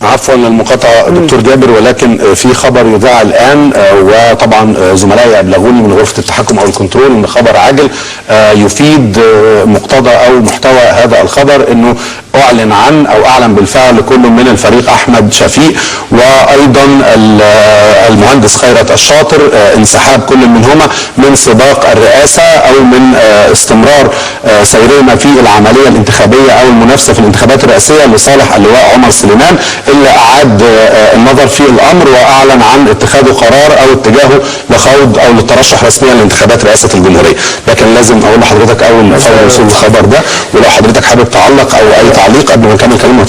عفوا المقاطعه دكتور جابر، ولكن في خبر يذاع الان، وطبعا زملائي ابلغوني من غرفه التحكم او الكنترول ان خبر عاجل يفيد مقتضى او محتوى هذا الخبر، انه اعلن عن او اعلن بالفعل كل من الفريق احمد شفيق وايضا المهندس خيرت الشاطر انسحاب كل منهما من سباق الرئاسه او من استمرار سيرهما في العمليه الانتخابيه او المنافسه في الانتخابات الرئاسيه لصالح اللواء عمر سليمان، اللي اعاد النظر في الامر واعلن عن اتخاذه قرار او اتجاهه لخوض او للترشح رسميا لانتخابات رئاسه الجمهوريه. لكن لازم اقول لحضرتك اول فور وصول الخبر ده، ولو حضرتك حابب تعلق او اي تعليق قبل ما نكمل كلامنا.